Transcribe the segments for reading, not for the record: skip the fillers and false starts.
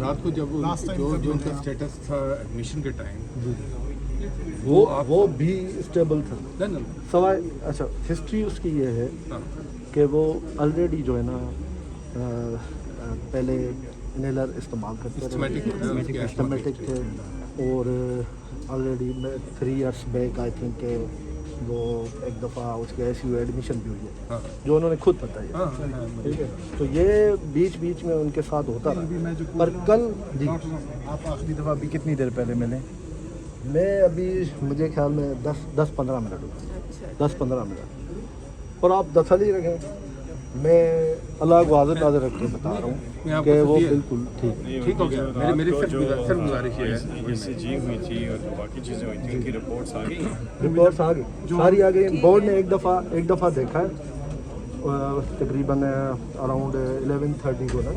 रात को जब जो उनका स्टेटस था एडमिशन के टाइम वो भी स्टेबल था। सवाल अच्छा हिस्ट्री उसकी ये है कि वो ऑलरेडी जो है ना पहले इनहेलर इस्तेमाल करते थे, सिस्टमेटिक थे, और already 3 years back I think वो एक दफ़ा उसके ICU एडमिशन भी हुई है, जो उन्होंने खुद बताया। ठीक है, तो ये बीच बीच में उनके साथ होता रहा। पर कल जी आप आखिरी दफ़ा अभी कितनी देर पहले मिले? मैं अभी मुझे ख्याल में 10-15 मिनट हुआ, 10-15 मिनट। और आप तसल्ली रखें, मैं अल्लाह को हाज़िर नाज़िर रख के बता रहा हूँ कि वो बिल्कुल ठीक हो गया। मेरी सिर्फ गुजारिश ये है, ECG हुई थी और बाकी चीज़ें हुई थी, उनकी रिपोर्ट्स आ गई, रिपोर्ट्स आ गई, सारी आ गई। बोर्ड ने एक दफ़ा देखा है, तकरीबन अराउंड 11:30 को ना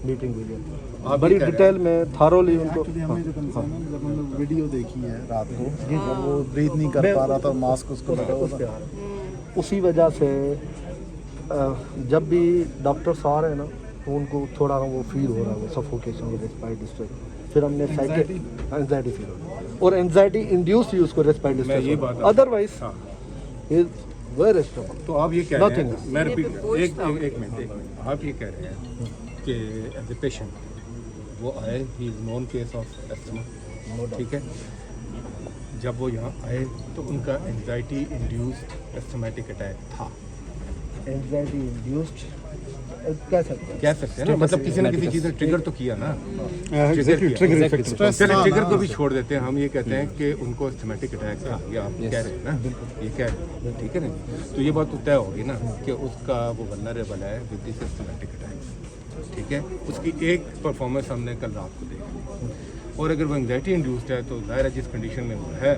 मीटिंग हुई है, बड़ी डिटेल में थारोली उनको। जब हमने वीडियो देखी है रात को, जब वो ब्रीथ नहीं कर पा रहा था, मास्क उसको लगा हुआ था, उसी वजह से जब भी डॉक्टर्स आ रहे हैं ना तो उनको थोड़ा वो फील हो रहा है, वो सफोकेशन, रेस्पिरेटरी डिस्ट्रेस। फिर हमने एंजाइटी फील हो रही है, और एंजाइटी इंड्यूस ही उसको respiratory distress, otherwise is very stable. तो आप ये कह रहे हैं, मैं एक मिनट आप ये कह रहे हैं कि एज ए पेशेंट वो आए, he is non case of asthma, ठीक है, जब वो यहाँ आए तो उनका एंजाइटी इंड्यूस्ड एस्थमेटिक अटैक था। एंजाइटी इंड्यूस्ड कह सकते हैं ना, मतलब किसी न किसी चीज़ ने ट्रिगर तो किया ना, ट्रिगर को भी छोड़ देते हैं। हम ये कहते हैं कि उनको एस्थमेटिक अटैक था, ये आप कह रहे हैं ना, ये कह रहे हैं, ठीक है ना। तो ये बात तो तय होगी ना कि उसका वो वल्नरेबल है विद दिस एस्थमेटिक अटैक, ठीक है। उसकी एक परफॉर्मेंस हमने कल रात को देखी, और अगर वो एंग्जाइटी इंड्यूस्ड है तो ज़ाहिर है जिस कंडीशन में वो है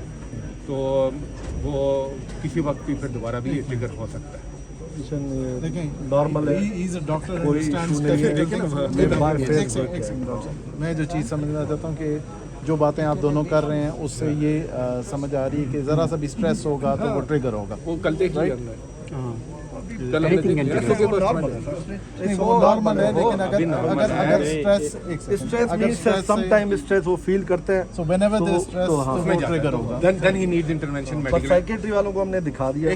तो वो किसी वक्त भी फिर दोबारा भी ये ट्रिगर हो सकता है। नॉर्मल है, कोई इशू नहीं है। मैं जो चीज़ समझना चाहता हूँ कि जो बातें आप दोनों कर रहे हैं उससे ये समझ आ रही है कि ज़रा सा भी स्ट्रेस होगा तो वो ट्रिगर होगा। वो कल देख लिया वो नॉर्मल है, लेकिन अगर स्ट्रेस समटाइम स्ट्रेस वो फील करते हैं, सो व्हेनेवर देयर स्ट्रेस वो ट्रिगर होगा, देन ही नीड्स इंटरवेंशन पर मेडिकल। साइकेट्री वालों को हमने दिखा दिया,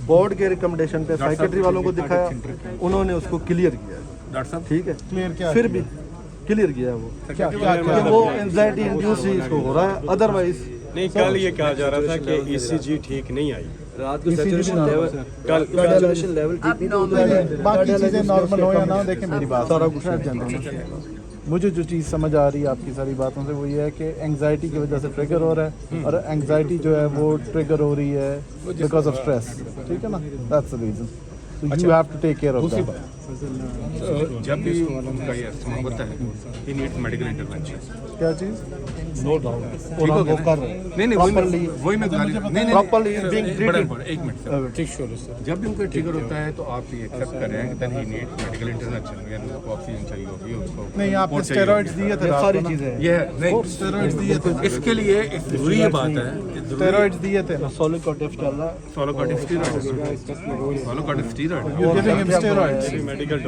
बोर्ड के रिकमेंडेशन पे साइकेट्री वालों को दिखाया, उन्होंने उसको क्लियर किया, डॉक्टर साहब ठीक है, क्लियर क्या फिर भी क्लियर किया वो कि वो एंजाइटी इंड्यूस ही इसको हो रहा है, अदरवाइज नहीं। कल ये कहा जा रहा था कि ECG ठीक नहीं आई, रात को सैचुरेशन लेवल ठीक नहीं, बाकी चीज़ें नॉर्मल हो या ना हो, देखें मेरी बात सारा कुछ मुझे जो चीज़ समझ आ रही है आपकी सारी बातों से वो ये है कि एंग्जाइटी की वजह से ट्रिगर हो रहा है, और एंग्जाइटी जो है वो ट्रिगर हो रही है बिकॉज ऑफ स्ट्रेस, ठीक है ना, that's the reason, so you have to take care of that. जब भी उनका ये अस्थमा होता है ही नीड्स मेडिकल इंटरवेंशन। क्या चीज़? नो डाउट और हम वो कर रहे हैं, नहीं वही मैं प्रॉपर्ली बीइंग ट्रीटेड। एक मिनट सर, जब भी उनका ट्रिगर होता है तो आप ये एक्सेप्ट कर रहे हैं then he needs medical intervention, यानी उसको ऑक्सीजन चाहिए होगी, उसको नहीं आपने स्टेरॉइड्स दिए थे, सारी चीज़ें ये नहीं स्टेरॉइड्स दिए थे, इसके लिए जरूरी ये बात है, स्टेरॉइड्स दिए थे, सोलिकोटिव चल रहा है, Solucortef steroid you giving him steroids, medical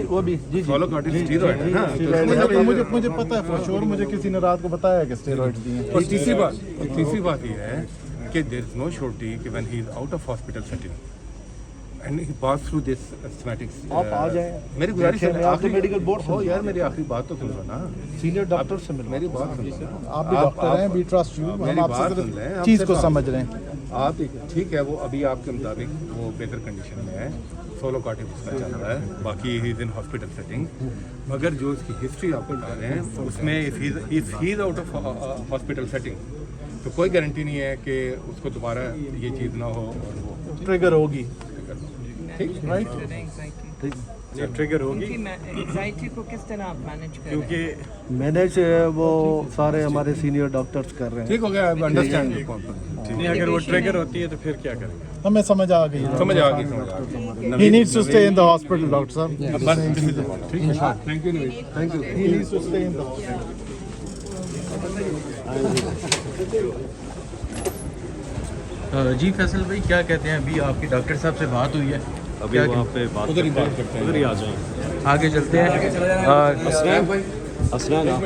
वो भी जी सोलोकार्टिव स्टीरॉइड है ना। मुझे पता है फॉर श्योर, मुझे किसी ने रात को बताया कि स्टेरॉइड्स दिए हैं। और तीसरी बात ये है कि देयर इज नो श्योरिटी कि when he is out of hospital setting and he pass through this asthmatics, आप आ जाएं, मेरी गुजारिश है, आखिरी मेडिकल बोर्ड हो यार, मेरी आखिरी बात तो सुनो ना, सीनियर डॉक्टर से मिलो, मेरी बात सुन लो, आप भी डॉक्टर हैं, वी ट्रस्ट यू, हम आपसे सुन लें, सिर्फ चीज़ को समझ रहे हैं। आप ठीक है, वो अभी आपके मुताबिक वो बेहतर कंडीशन में है, सोलोकार्टिव उसका चल रहा है, बाकी he is in hospital setting, मगर जो इसकी हिस्ट्री आप बता रहे हैं उसमें if he is out of hospital setting तो कोई गारंटी नहीं है कि उसको दोबारा ये चीज़ ना हो और वो ट्रिगर होगी, ठीक राइट, ये ट्रिगर होगी एंजाइटी को किस तरह आप मैनेज करें? क्योंकि मैनेज वो सारे हमारे सीनियर डॉक्टर्स कर रहे हैं। ठीक हो गया, अंडरस्टैंड। नहीं, अगर वो ट्रिगर होती है तो फिर क्या करेंगे? हमें समझ आ गई, समझ आ गई। he needs to stay in the hospital, doctor साहब, ठीक है, thank you, he needs to stay in the hospital। जी फैसल भाई, क्या कहते हैं, अभी आपकी डॉक्टर साहब से बात हुई है, अभी वहाँ पे बात करते हैं, उधर ही आ जाएंगे, आगे चलते हैं। असला ना